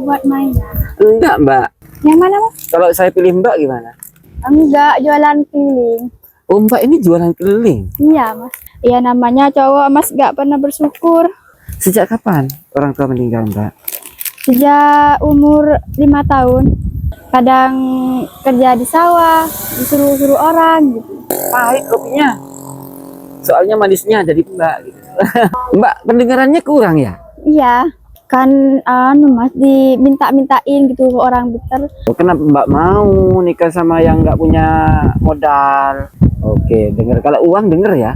dibuat mainan. Enggak, Mbak. Yang mana, Mas? Kalau saya pilih Mbak gimana? Enggak, jualan keliling. Oh, Mbak ini jualan keliling. Iya, Mas. Iya, namanya cowok, Mas, gak pernah bersyukur. Sejak kapan orang tua meninggal, Mbak? Sejak umur 5 tahun. Kadang kerja di sawah, disuruh-suruh orang gitu. Pahit kopinya. Soalnya manisnya jadi Mbak gitu. Mbak, pendengarannya kurang ya? Iya, kan Mas diminta-mintain gitu ke orang Blitar. Kenapa Mbak mau nikah sama yang nggak punya modal? Oke, denger. Kalau uang denger ya.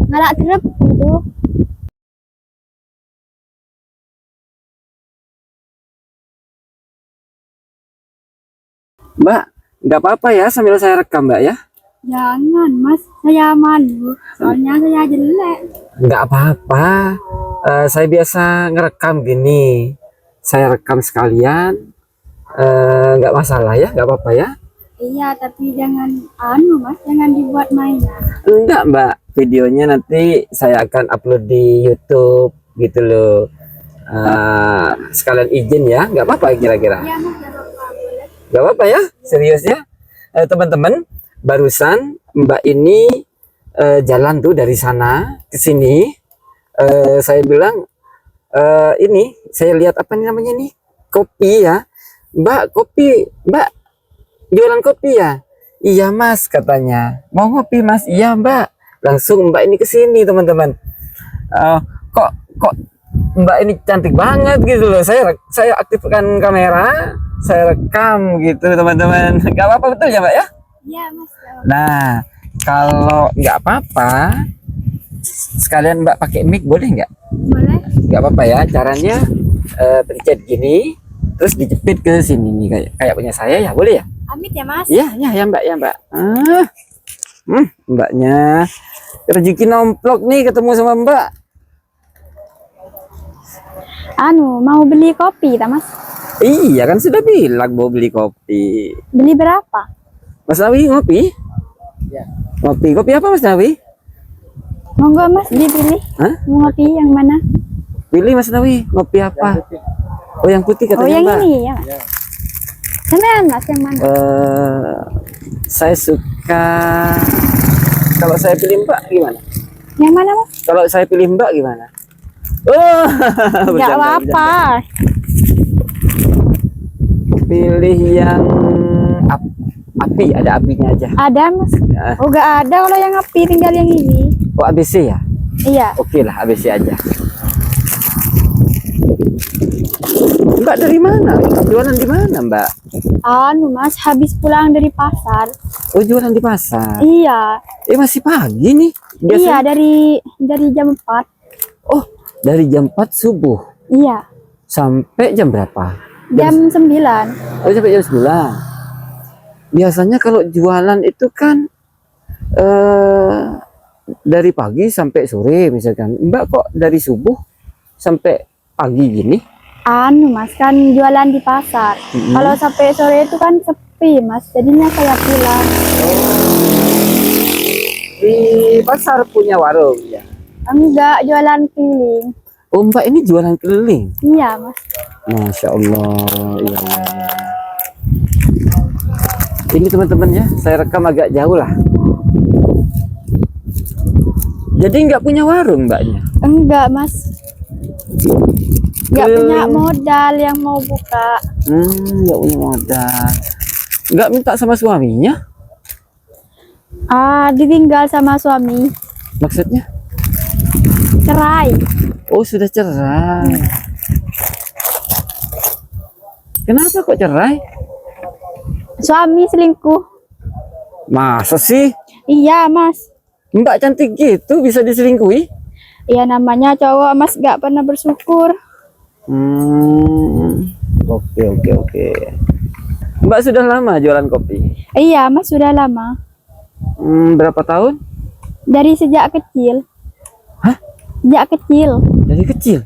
Ngalak terep gitu. Mbak, nggak apa-apa ya sambil saya rekam Mbak ya? Jangan, Mas, saya malu. Soalnya saya jelek. Nggak apa-apa. Saya biasa ngerekam gini. Saya rekam sekalian. Nggak masalah ya, nggak apa-apa ya? Iya, tapi jangan Mas, jangan dibuat mainan. Enggak Mbak, videonya nanti saya akan upload di YouTube gitu loh. Sekalian izin ya, nggak apa-apa kira-kira? Iya, Mas, gak apa-apa, boleh. Nggak apa-apa ya, serius ya. Teman-teman, barusan Mbak ini jalan tuh dari sana ke sini. Saya bilang ini, saya lihat apa nih namanya nih, kopi ya. Mbak, kopi, Mbak jualan kopi ya? Iya Mas, katanya. Mau ngopi Mas? Iya Mbak. Langsung Mbak ini ke sini teman-teman. Kok Mbak ini cantik banget gitu loh. Saya aktifkan kamera, saya rekam gitu teman-teman. Gak apa-apa betul ya Mbak ya? Iya, Mas. Gak apa-apa. Nah, kalau nggak apa-apa, sekalian Mbak pakai mic boleh nggak? Boleh? Nggak apa-apa ya. Caranya pencet gini, terus dijepit ke sini nih kayak punya saya ya, boleh ya? Amit ya, Mas. Iya, ya Mbak, ya Mbak. Mbaknya rezeki nomplok nih ketemu sama Mbak. Mau beli kopi, tak, Mas? Iya kan sudah bilang mau beli kopi. Beli berapa? Mas Nawi ngopi? Ya. Kopi apa Mas Nawi? Monggo, Mas, dipilih. Hah? Mau ngopi yang mana? Pilih Mas Nawi, ngopi apa? Oh yang putih katanya Oh, yang Mbak. ini ya, Mas. Sampean, Mas, yang mana? Saya suka. Kalau saya pilih Mbak gimana? Yang mana, Mas? Kalau saya pilih Mbak gimana? Oh, Gak bercanda, apa-apa. Pilih yang api, ada apinya aja. Ada, Mas. Ya. Oh, gak ada kalau yang ngopi, tinggal yang ini. Oh ABC ya? Iya. Oke lah ABC aja. Mbak dari mana? Jualan di mana Mbak? Mas, habis pulang dari pasar. Oh jualan di pasar. Iya. Masih pagi nih. Iya, dari jam 4. Oh dari jam 4 subuh. Iya. Sampai jam berapa? Jam 9. Oh sampai jam 9. Biasanya kalau jualan itu kan dari pagi sampai sore misalkan. Mbak kok dari subuh sampai pagi gini? Mas, kan jualan di pasar. Kalau sampai sore itu kan sepi, Mas. Jadinya saya pulang. Di pasar punya warung ya? Enggak, jualan keliling. Oh Mbak ini jualan keliling? Iya, Mas. Masya Allah. Ya. Ini teman-teman ya, saya rekam agak jauh lah. Jadi nggak punya warung Mbaknya? Enggak, Mas. Nggak punya modal yang mau buka. Nggak punya modal. Nggak minta sama suaminya? Ditinggal sama suami. Maksudnya? Cerai. Oh sudah cerai. Kenapa kok cerai? Suami selingkuh. Masa sih? Iya, Mas. Mbak cantik gitu bisa diselingkuhi? Iya, namanya cowok, Mas, gak pernah bersyukur. Oke. Mbak sudah lama jualan kopi? Iya, Mas, sudah lama. Berapa tahun? Dari sejak kecil. Hah? Sejak kecil. Dari kecil?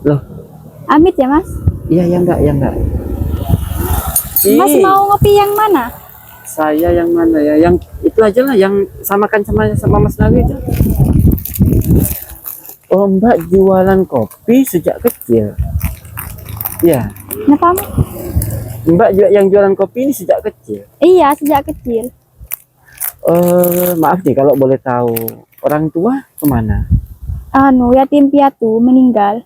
Loh? Amit ya, Mas? Iya, ya enggak. Mas mau ngopi yang mana? Saya yang mana ya? Yang itu aja lah, yang samakan sama Mas Nawi aja. Oh, Mbak jualan kopi sejak kecil. Ya, Kenapa Mas? Mbak yang jualan kopi ini sejak kecil. Iya, sejak kecil. Maaf nih kalau boleh tahu, orang tua kemana? Yatim piatu meninggal.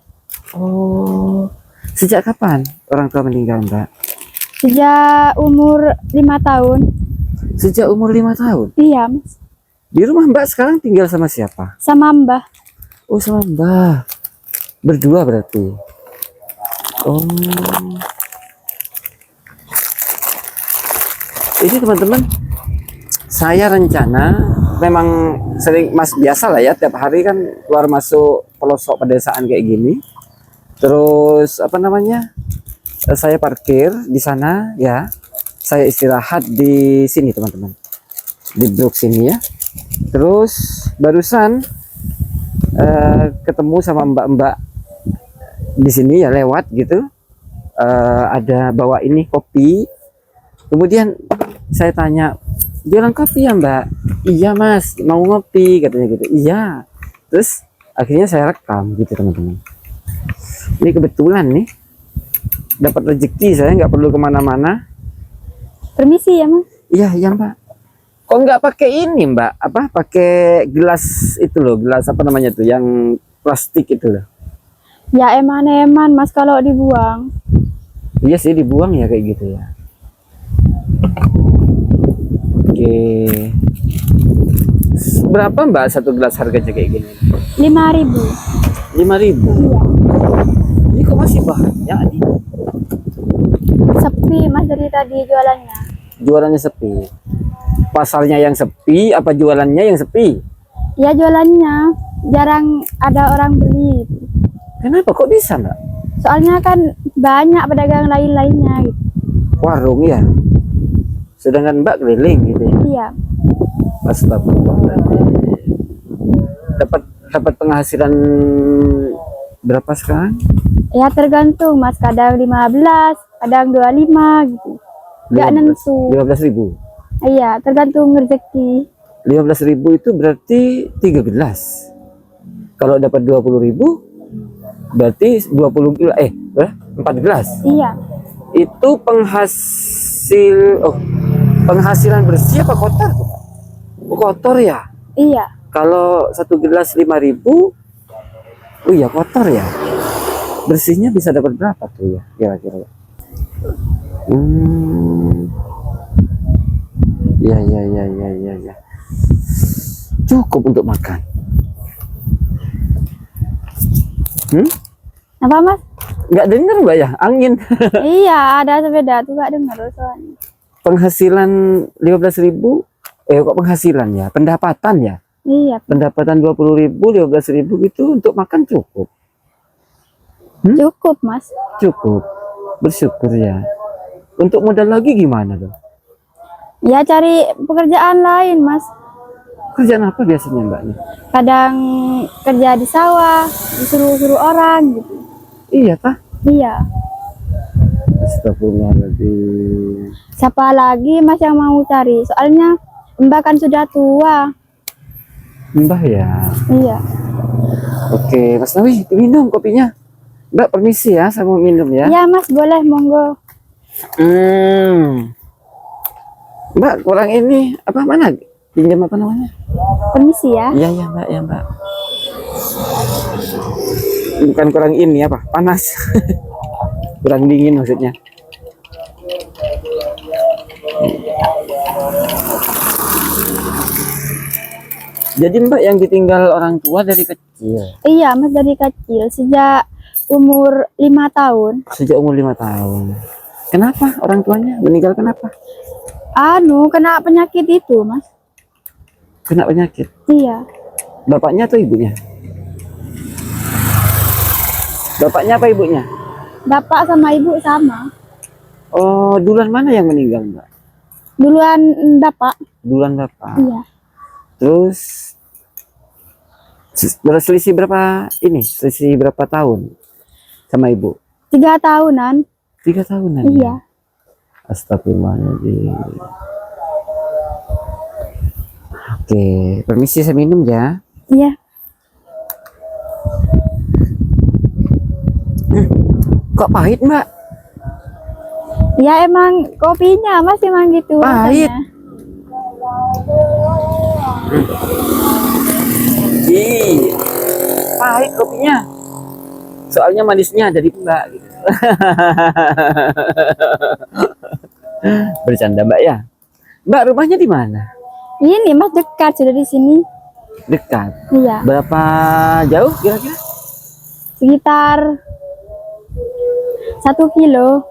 Oh, sejak kapan orang tua meninggal, Mbak? Sejak umur 5 tahun. Sejak umur 5 tahun. Iya, Mas. Di rumah Mbak sekarang tinggal sama siapa? Sama Mbah. Oh, sama Mbak. Berdua berarti. Oh. Ini teman-teman, saya rencana memang sering Mas biasa lah ya, tiap hari kan keluar masuk pelosok pedesaan kayak gini. Terus apa namanya? Saya parkir di sana ya. Saya istirahat di sini teman-teman. Di blok sini ya. Terus barusan ketemu sama mbak-mbak di sini ya, lewat gitu. Ada bawa ini kopi. Kemudian saya tanya, jualan kopi ya Mbak? Iya Mas, mau ngopi katanya gitu. Iya. Terus akhirnya saya rekam gitu teman-teman. Ini kebetulan nih dapat rezeki, saya nggak perlu kemana-mana. Permisi ya, Mas. Iya iya Mbak. Kok nggak pakai ini Mbak? Apa? Pakai gelas itu loh, gelas apa namanya tuh, yang plastik itu loh. Ya eman-eman Mas kalau dibuang. Iya sih dibuang ya kayak gitu ya. Oke. Berapa Mbak satu gelas harganya kayak gini? 5.000. 5.000. Iya. Ini kok masih banyak nih? Sepi Mas dari tadi jualannya. Jualannya sepi. Pasarnya yang sepi apa jualannya yang sepi? Ya jualannya jarang ada orang beli. Kenapa kok bisa Mbak? Soalnya kan banyak pedagang lain-lainnya gitu. Warung ya. Sedangkan Mbak keliling gitu ya. Iya. Astagfirullahaladzim. Dapat penghasilan berapa sekarang? Ya tergantung Mas, kadang 15, kadang 25 gitu. Enggak nentu. 15.000. Iya, tergantung rezeki. 15.000 itu berarti 3 gelas. Kalau dapat 20.000 berarti 20 gelas, 4 gelas. Iya. Itu penghasilan bersih apa kotor? Oh, kotor ya. Iya. Kalau satu gelas 5.000, oh iya kotor ya. Bersihnya bisa dapat berapa tuh ya kira-kira? Ya. Cukup untuk makan. Apa Mas? Nggak dengar Mbak ya, angin. Iya, ada sepeda tuh gak dengar soalnya. Penghasilan 15.000, kok penghasilan ya? Pendapatan ya? Iya, Pendapatan 20.000, 15.000 itu untuk makan cukup. cukup Mas. Cukup. Bersyukur ya. Untuk modal lagi gimana dong? Ya cari pekerjaan lain Mas. Kerjaan apa biasanya Mbak nih? Kadang kerja di sawah, disuruh-suruh orang gitu. Iya tah? Iya. Astagfirullahaladzim. Siapa lagi Mas yang mau cari? Soalnya Mbak kan sudah tua. Mbah ya. Iya. Oke, Mas Nawi, minum kopinya. Mbak permisi ya, saya mau minum ya. Iya Mas, boleh monggo. Mbak kurang ini apa mana? Pinjam apa namanya? Permisi ya. Iya ya Mbak, ya Mbak. Bukan kurang ini apa? Panas. Kurang dingin maksudnya. Jadi Mbak yang ditinggal orang tua dari kecil. Iya Mas, dari kecil sejak umur 5 tahun. Sejak umur 5 tahun. Kenapa orang tuanya meninggal kenapa? Kena penyakit itu Mas. Kena penyakit. Iya. Bapaknya atau ibunya? Bapaknya apa ibunya? Bapak sama ibu sama. Oh, duluan mana yang meninggal Mbak? Duluan bapak. Duluan bapak. Iya. Terus berselisih berapa ini? Selisih berapa tahun sama ibu? 3 tahunan. 3 tahunan. Iya. Astagfirullahaladzim. Oke, permisi saya minum ya. Iya. Kok pahit, Mbak? Ya emang kopinya Mas emang gitu. Pahit. rasanya. Ih, pahit kopinya. Soalnya manisnya dari Mbak gitu. Bercanda, Mbak ya. Mbak, rumahnya di mana? Ini Mas dekat sudah di sini. Dekat. Iya, Berapa jauh kira-kira? sekitar 1 kilo.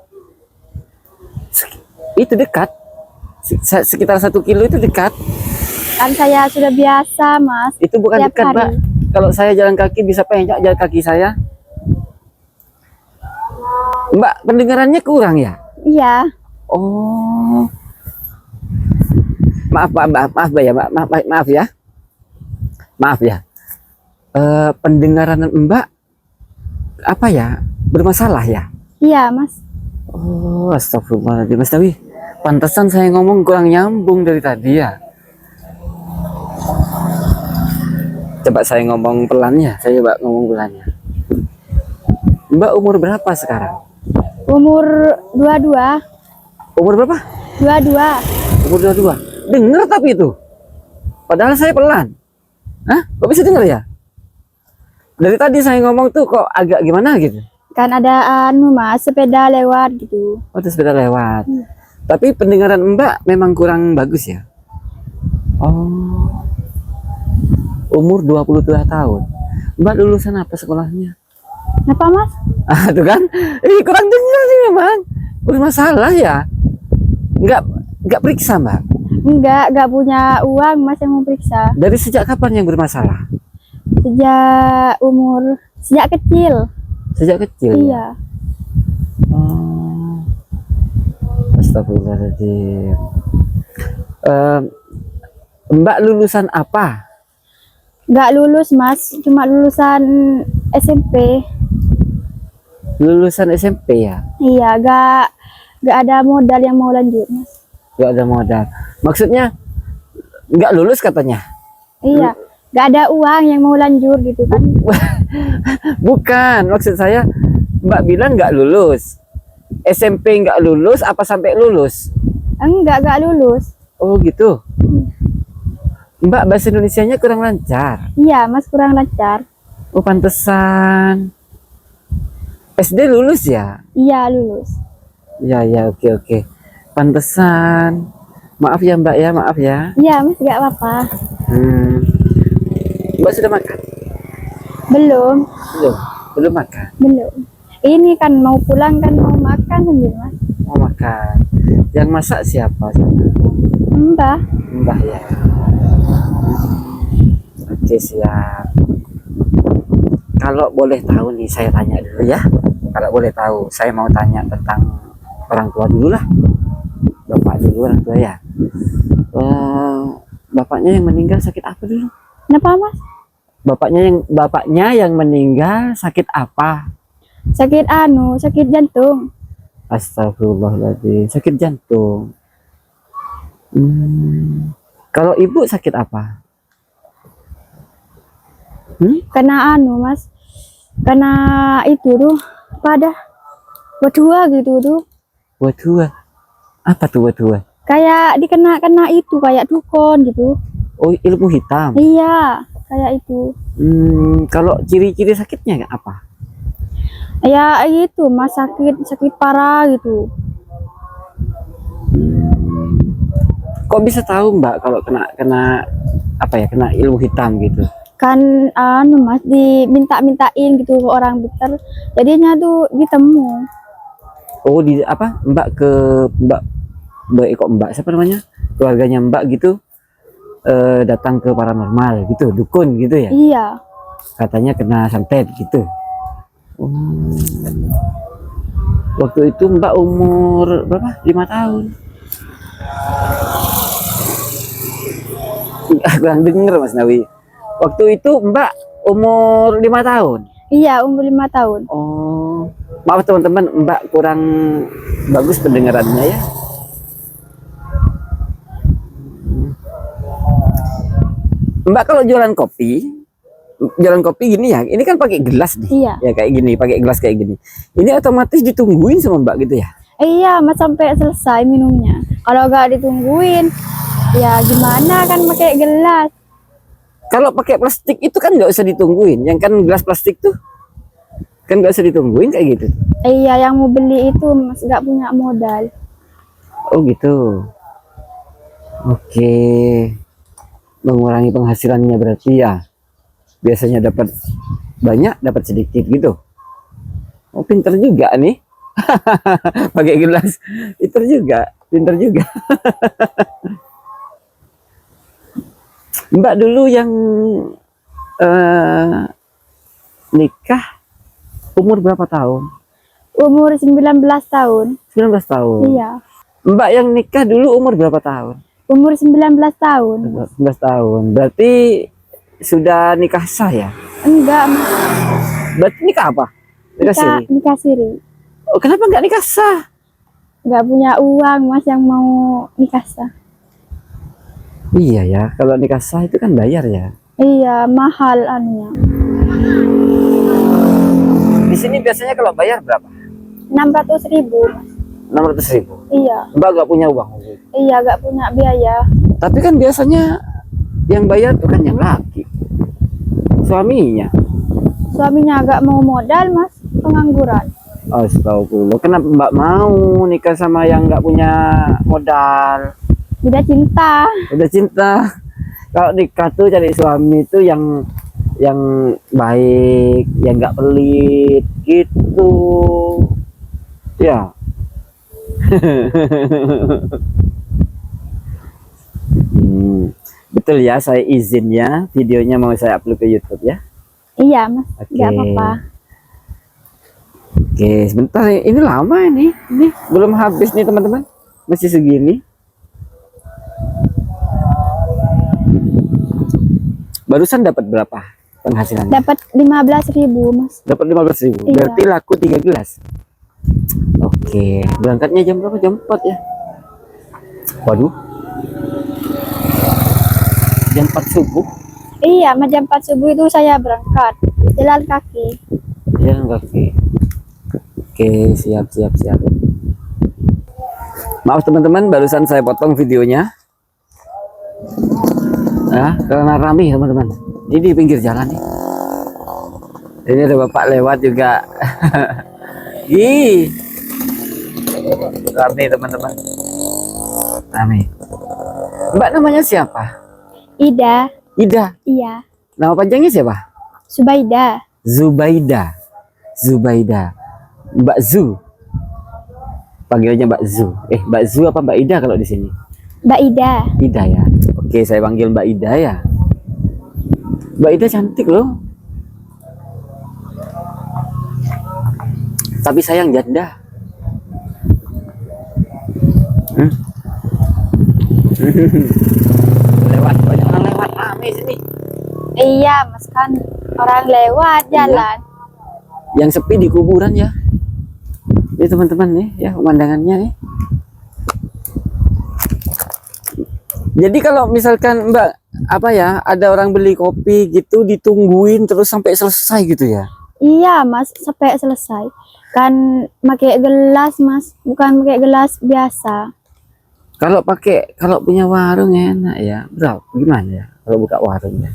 Itu dekat. Sekitar 1 kilo itu dekat. Kan saya sudah biasa Mas. Itu bukan Tiap dekat, hari. Mbak. Kalau saya jalan kaki bisa penyok jalan kaki saya. Mbak, pendengarannya kurang ya? Iya, Oh. Maaf, maaf ya, maaf ya. Maaf ya. Pendengaran Mbak apa ya? Bermasalah ya? iya Mas. Oh, astagfirullahaladzim, Mas Dawi. Pantesan saya ngomong kurang nyambung dari tadi ya. Coba saya ngomong pelan ya. Saya coba ngomong pelannya. Mbak umur berapa sekarang? Umur 22. Umur berapa? 22. Umur 22. Dengar tapi itu. Padahal saya pelan. Hah? Kok bisa dengar ya? Dari tadi saya ngomong tuh kok agak gimana gitu. Kan ada Mas, sepeda lewat gitu. Oh, itu sepeda lewat. Tapi pendengaran Mbak memang kurang bagus ya? Oh. Umur 22 tahun. Mbak lulusan apa sekolahnya? Kenapa Mas? Ah, tuh kan? Kurang dengar sih memang. Bermasalah ya? Enggak periksa, Mbak. Enggak punya uang Mas yang mau periksa. Dari sejak kapan yang bermasalah? Sejak kecil. Sejak kecil. Ya? Iya. Oh. Astagfirullahaladzim. Mbak lulusan apa? Enggak lulus Mas, cuma lulusan SMP. Lulusan SMP ya? Iya, enggak ada modal yang mau lanjut Mas. Gak ada modal. Maksudnya nggak lulus katanya? Iya, enggak ada uang yang mau lanjut gitu kan. Bukan, maksud saya Mbak bilang nggak lulus. SMP nggak lulus apa sampai lulus? Enggak lulus. Oh gitu. Mbak bahasa Indonesianya kurang lancar. Iya, Mas kurang lancar. Oh pantesan. SD lulus ya? Iya, lulus. Ya oke. Pantesan. Maaf ya Mbak ya, maaf ya. Iya, Mas enggak apa-apa. Mbak sudah makan? Belum. Belum makan. Belum. Ini kan mau pulang kan mau makan sambil Mas. Mau makan. Yang masak siapa? Mbah. Mbah ya. Oke siap. Kalau boleh tahu nih saya tanya dulu ya. Kalau boleh tahu saya mau tanya tentang orang tua dulu lah. Bapak dulu orang tua ya. Bapaknya yang meninggal sakit apa dulu? Kenapa Mas? Bapaknya yang meninggal sakit apa? Sakit sakit jantung. Astagfirullahaladzim, sakit jantung. Kalau ibu sakit apa? Kena Mas. Kena itu tuh pada wadua gitu tuh. Wadua. Apa tuh wadua? Kayak kena itu kayak dukun gitu. Oh, ilmu hitam. Iya, kayak itu. Kalau ciri-ciri sakitnya apa? Ya itu Mas, sakit parah gitu. Kok bisa tahu Mbak kalau kena apa ya, kena ilmu hitam gitu? Kan Mas dimintain gitu ke orang pintar. Jadinya tuh ditemu. Oh, di apa? Mbak siapa namanya? Keluarganya Mbak gitu datang ke paranormal gitu, dukun gitu ya? Iya. Katanya kena santet gitu. Waktu itu Mbak umur berapa? 5 tahun. Kurang denger Mas Nawi. Waktu itu Mbak umur 5 tahun. Iya, umur 5 tahun. Oh, maaf teman-teman, Mbak kurang bagus pendengarannya ya. Mbak kalau jualan kopi jalan kopi gini ya, ini kan pakai gelas nih. Iya. Ya kayak gini, pakai gelas kayak gini. Ini otomatis ditungguin sama Mbak gitu ya? Iya, mas sampai selesai minumnya. Kalau nggak ditungguin, ya gimana kan pakai gelas. Kalau pakai plastik itu kan nggak usah ditungguin. Yang kan gelas plastik tuh kan nggak usah ditungguin kayak gitu. Iya, yang mau beli itu mas nggak punya modal. Oh gitu. Oke. Mengurangi penghasilannya berarti ya. Biasanya dapat banyak, dapat sedikit gitu. Oh, pinter juga nih. Pakai gelas. Pinter juga, pinter juga. Mbak dulu yang nikah umur berapa tahun? Umur 19 tahun. 19 tahun. Iya. Mbak yang nikah dulu umur berapa tahun? Umur 19 tahun. 19 tahun. Berarti sudah nikah sah ya? Enggak, mas. Berarti nikah apa? Nikah siri. Nikah siri. Oh, kenapa nggak nikah sah? Nggak punya uang mas yang mau nikah sah. Iya ya, kalau nikah sah itu kan bayar ya. Iya, mahal anunya. Di sini biasanya kalau bayar berapa? 600.000 mas. 600.000. Iya. Mbak nggak punya uang. Iya, nggak punya biaya. Tapi kan biasanya yang bayar itu kan yang laki, suaminya. Suaminya nggak mau modal mas, pengangguran. Astagfirullah, kenapa Mbak mau nikah sama yang nggak punya modal? Udah cinta. Udah cinta. Kalau nikah tuh cari suami itu yang baik, yang nggak pelit gitu. Ya. Betul ya, saya izin ya, videonya mau saya upload ke YouTube ya. Iya mas, Oke. nggak apa-apa. Oke, sebentar, ini lama ini belum habis nih teman-teman, masih segini. Barusan dapat berapa penghasilannya? Dapat 15.000 mas. Dapat 15.000. Iya. Berarti laku 3 gelas. Oke, berangkatnya jam berapa? Jam 4 ya. Waduh. Jam 4 subuh. Iya, jam 4 subuh itu saya berangkat jalan kaki. Jalan kaki. Oke, siap. Maaf teman-teman, barusan saya potong videonya. Ya, karena ramai teman-teman. Ini di pinggir jalan nih. Ini ada bapak lewat juga. Ih, ramai teman-teman. Ramai. Mbak namanya siapa? Ida. Ida. Iya. Nama panjangnya siapa? Subaida. Zubaida. Mbak Zu. Panggilnya Mbak Zu. Mbak Zu apa Mbak Ida kalau di sini? Mbak Ida. Ida ya. Oke, saya panggil Mbak Ida ya. Mbak Ida cantik loh. Tapi sayang janda. Lewat, banyak orang lewat, rame sini. Iya, mas kan orang lewat jalan. Yang sepi di kuburan ya. Ini teman-teman nih, ya pemandangannya nih. Jadi kalau misalkan Mbak apa ya, ada orang beli kopi gitu ditungguin terus sampai selesai gitu ya? Iya, mas sampai selesai. Kan pakai gelas, mas, bukan pakai gelas biasa. Kalau punya warung enak ya. Berapa? Gimana ya kalau buka warung ya?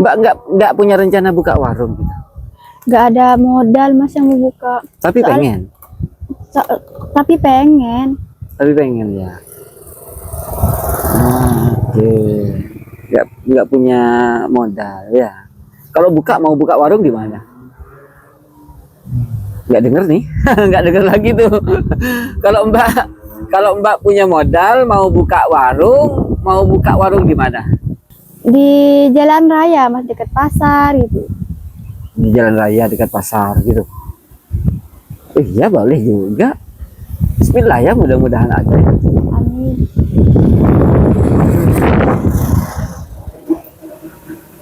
Mbak nggak punya rencana buka warung gitu. Nggak ada modal mas yang mau buka. Tapi pengen. Tapi pengen. Tapi pengen ya. Oke. Nggak punya modal ya. Kalau mau buka warung di mana? Nggak denger nih. Nggak denger lagi tuh. Kalau Mbak punya modal mau buka warung di mana? Di jalan raya mas, dekat pasar gitu. Di jalan raya dekat pasar gitu. Iya boleh juga. Bismillah ya, mudah-mudahan aja. Amin.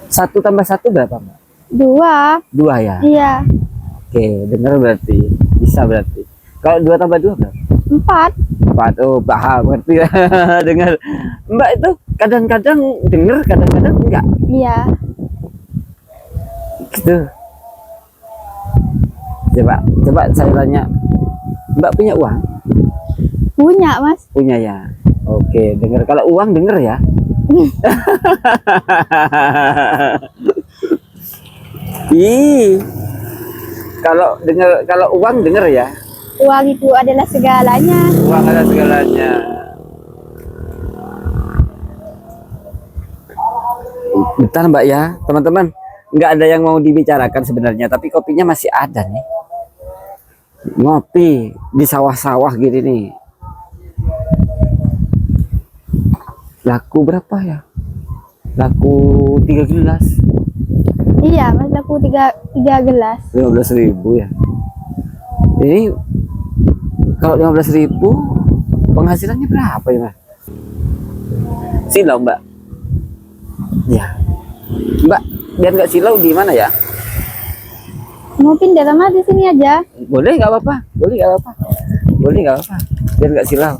1 tambah 1 berapa Mbak? 2. 2 ya. Iya. Oke, dengar berarti bisa berarti. Kalau 2 tambah 2 berapa? 4. 4. Oh, paham berarti. Dengar. Mbak itu kadang-kadang dengar, kadang-kadang enggak. Iya. Gitu. Coba saya tanya, Mbak punya uang? Punya, Mas. Punya ya. Oke, dengar. Kalau uang denger ya. Ih, kalau uang denger ya. Uang itu adalah segalanya. Uang adalah segalanya. Bentar Mbak ya, teman-teman. Nggak ada yang mau dibicarakan sebenarnya, tapi kopinya masih ada nih. Ngopi di sawah-sawah gini nih. Laku berapa ya? Laku 3 gelas. Iya, Mas, laku tiga gelas. 15.000 ya. Ini kalau 15.000 penghasilannya berapa ya, Mas? Silau, Mbak. Ya. Mbak, biar nggak silau di mana ya? Mau pindah sama di sini aja. Boleh nggak apa-apa. Boleh nggak apa-apa. Boleh nggak apa-apa. Biar nggak silau.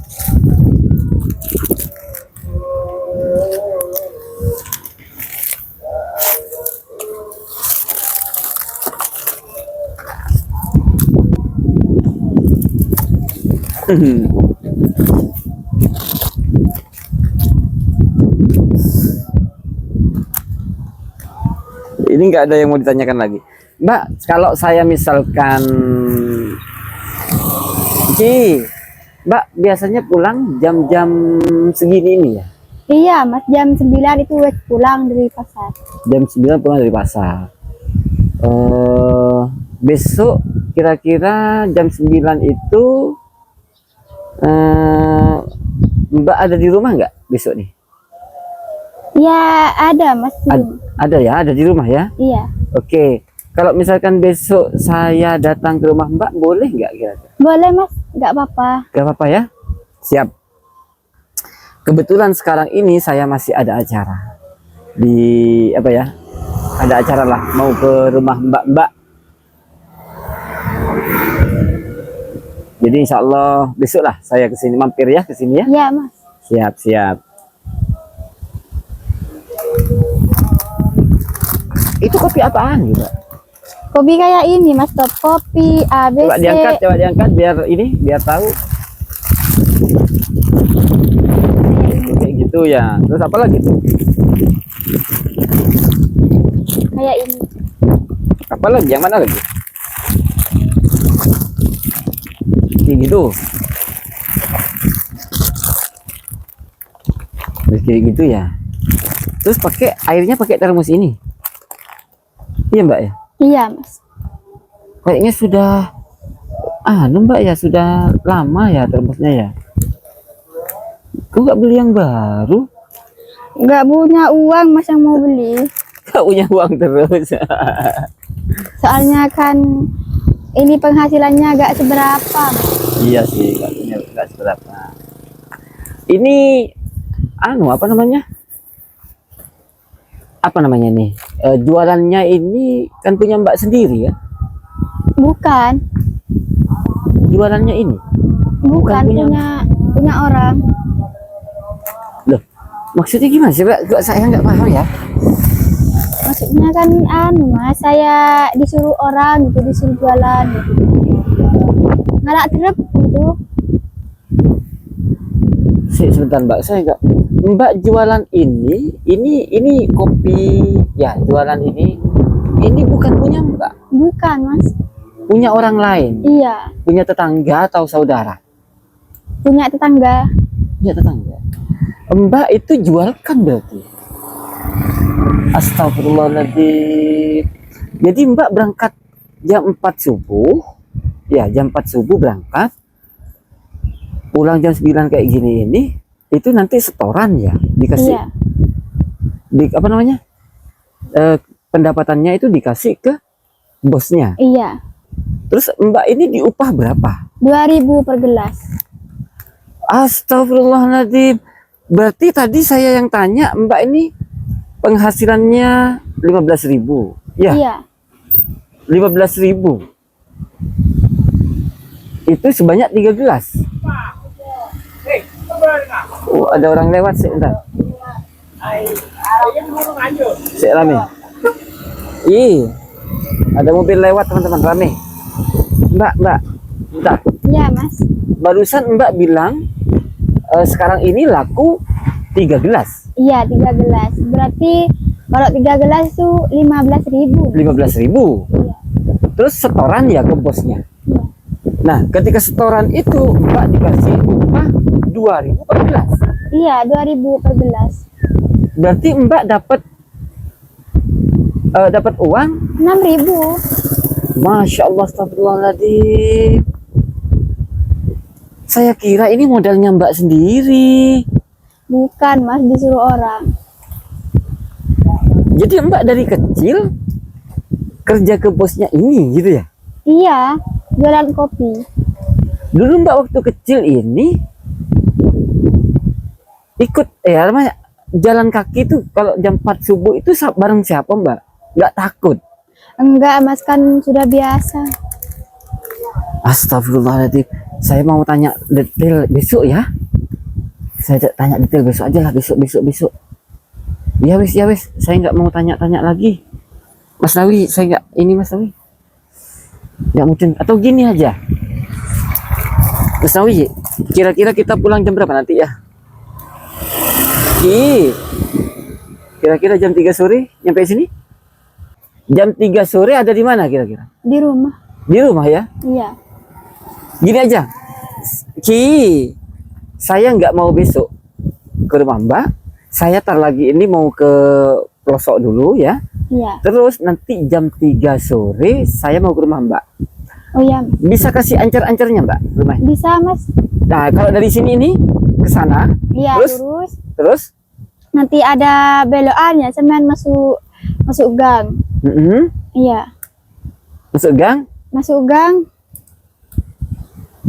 Ini nggak ada yang mau ditanyakan lagi, Mbak. Kalau saya misalkan, Mbak biasanya pulang jam-jam segini ini ya? Iya, Mas, jam 9 itu wes pulang dari pasar. Jam 9 pulang dari pasar. Besok kira-kira jam 9 itu Mbak ada di rumah nggak besok nih? Ya, ada, Mas. Ada ya, ada di rumah ya? Iya. Oke, kalau misalkan besok saya datang ke rumah Mbak, boleh nggak kira-kira? Boleh, Mas. Nggak apa-apa. Nggak apa-apa ya? Siap. Kebetulan sekarang ini saya masih ada acara di apa ya? Ada acara lah, mau ke rumah Mbak-Mbak. Jadi insya Allah besok lah saya kesini, mampir ya kesini ya. Iya, Mas. Siap, siap. Itu kopi apaan gitu? Kopi kayak ini, Mas. Top kopi, ABC. Coba diangkat biar ini, biar tahu. Kayak gitu ya. Terus apa lagi tuh? Kayak ini. Apa lagi? Yang mana lagi? Kayak gitu. Terus kayak gitu ya. Terus pakai airnya pakai termos ini. Iya Mbak ya. Iya, Mas. Kayaknya sudah Mbak ya, sudah lama ya termosnya ya. Kok nggak beli yang baru? Nggak punya uang, Mas, yang mau beli. Nggak punya uang terus. Soalnya kan ini penghasilannya agak seberapa, Mas. Iya sih, nggak seberapa. Ini apa namanya? Apa namanya nih? Jualannya ini kan punya Mbak sendiri ya? Bukan. Jualannya ini? Bukan punya orang. Loh, maksudnya gimana sih, Mbak? Saya nggak paham ya. Maksudnya kan Mas, saya disuruh orang gitu, disuruh jualan gitu. Ngalak terus gitu. Sebentar Mbak, saya nggak. Mbak jualan ini kopi ya, jualan ini bukan punya Mbak. Bukan, Mas. Punya orang lain. Iya, Punya tetangga atau saudara? punya tetangga. Punya tetangga. Mbak itu jualkan berarti. Astagfirullahaladzim. Jadi Mbak berangkat jam 4 subuh. Ya, jam 4 subuh berangkat. Pulang jam 9 kayak gini ini. Itu nanti setoran ya, dikasih. Iya. Apa namanya? Pendapatannya itu dikasih ke bosnya. Iya. Terus Mbak ini diupah berapa? 2.000 per gelas. Astagfirullahaladzim. Berarti tadi saya yang tanya, Mbak ini penghasilannya 15.000. Ya, Iya. 15.000. Itu sebanyak 3 gelas. Oh, ada orang lewat sih, entar. Saya rame. Ih, Ada mobil lewat teman-teman, rame. Mbak, bentar. Iya mas. Barusan Mbak bilang sekarang ini laku 3 gelas. Iya 3 gelas. Berarti kalau 3 gelas itu 15.000. 15.000. Iya. Terus setoran ya ke bosnya. Iya. Nah, ketika setoran itu Mbak dikasih upah 2.000 per gelas. Iya 2.000 per gelas. Berarti Mbak dapat uang 6.000. Masya Allah, astagfirullahaladzim. Saya kira ini modalnya Mbak sendiri. Bukan mas, disuruh orang. Jadi Mbak dari kecil kerja ke bosnya ini gitu ya? Iya, jualan kopi. Dulu Mbak waktu kecil ini ikut namanya jalan kaki tuh kalau jam 4 subuh itu bareng siapa Mbak? Nggak takut? Enggak mas, kan sudah biasa. Astagfirullahaladzim. Saya mau tanya detail besok ya. Saya tanya detail besok aja lah, besok. Ya wis. Saya nggak mau tanya-tanya lagi. Mas Nawi, saya nggak ini Mas Nawi. Nggak mungkin. Atau gini aja. Mas Nawi, kira-kira kita pulang jam berapa nanti ya? Kira-kira jam 3 sore nyampe sini? Jam 3 sore ada di mana kira-kira? Di rumah. Di rumah ya? Iya. Gini aja, saya nggak mau besok ke rumah Mbak. Saya tar lagi ini mau ke pelosok dulu ya. Iya. Terus nanti jam 3 sore saya mau ke rumah Mbak. Oh iya. Bisa kasih ancar-ancarnya Mbak rumahnya? Bisa mas. Nah kalau dari sini ini ke sana, Iya terus nanti ada belokannya, semen masuk gang. Iya. Masuk gang? Masuk gang.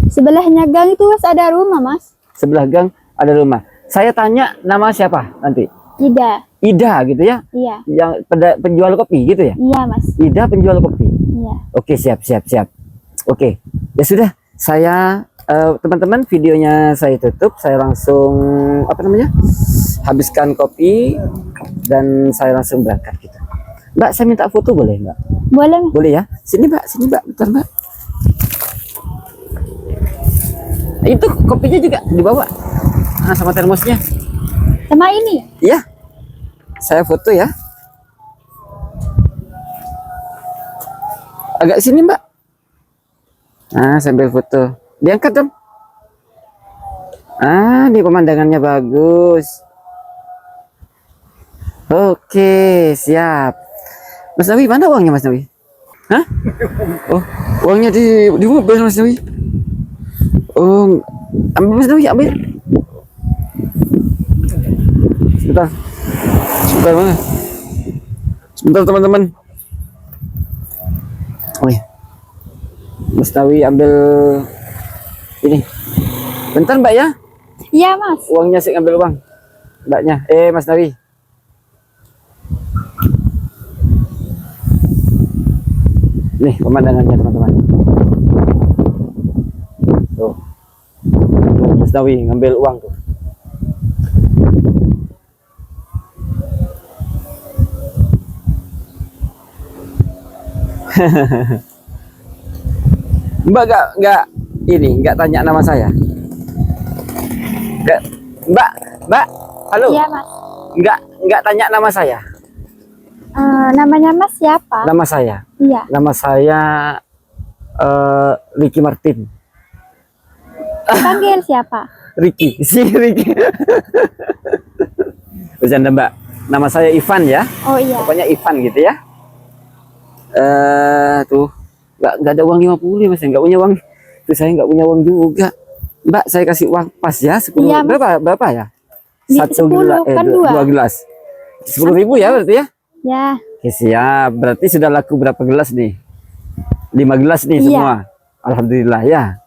Sebelahnya gang itu mas ada rumah mas. Sebelah gang ada rumah. Saya tanya nama siapa nanti? Ida gitu ya? Iya. Yang penjual kopi gitu ya? Iya mas. Ida penjual kopi. Iya. Oke, siap. Oke, ya sudah. Saya teman-teman, videonya saya tutup. Saya langsung habiskan kopi dan saya langsung berangkat gitu. Mbak, saya minta foto boleh Mbak? Boleh mas. Boleh ya? Sini Mbak, bentar Mbak. Itu kopinya juga dibawa. Nah, sama termosnya. Sama ini. Iya. Saya foto ya. Agak sini Mbak. Nah, sambil foto. Diangkat dong. Ini pemandangannya bagus. Oke, siap. Mas Nawi, mana uangnya Mas Nawi? Hah? Oh, uangnya di mobil Mas Nawi. Oh, ambil Mas Nawi, ambil. Sebentar mana? Sebentar teman-teman. Oh ya. Mas Nawi ambil ini. Bentar Mbak ya. Iya mas. Uangnya saya ambil uang. Mbaknya. Mas Nawi. Nih pemandangannya teman-teman. Tuh. Mas Nawi ngambil uang tuh. Mbak nggak tanya nama saya. Mbak, halo. Iya mas. Nggak tanya nama saya. Namanya mas siapa? Nama saya. Iya. Nama saya Ricky Martin. Panggil siapa? Ricky. Bercanda Mbak. Nama saya Ivan ya. Oh iya. Pokoknya Ivan gitu ya. Tuh nggak ada uang 50 ya Mas, nggak punya uang. Tuh saya nggak punya uang juga. Mbak, saya kasih uang pas ya 10. Iya, berapa ya? 10 kan 2 gelas. 10.000 ya berarti ya? Ya. Oke, siap. Berarti sudah laku berapa gelas nih? 5 gelas nih semua. Alhamdulillah ya.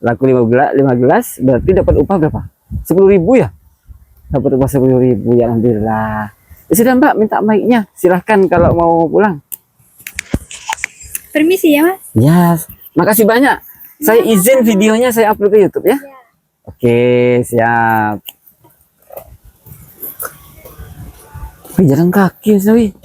Laku 5 gelas berarti dapat upah berapa? 10.000 ya? Dapat upah 10.000 ya, alhamdulillah. Ya sudah Mbak, minta mic-nya. Silahkan kalau mau pulang. Permisi ya mas. Ya, makasih banyak. Saya izin videonya saya upload ke YouTube ya. Oke, siap. Jalan kaki Mas Nawi.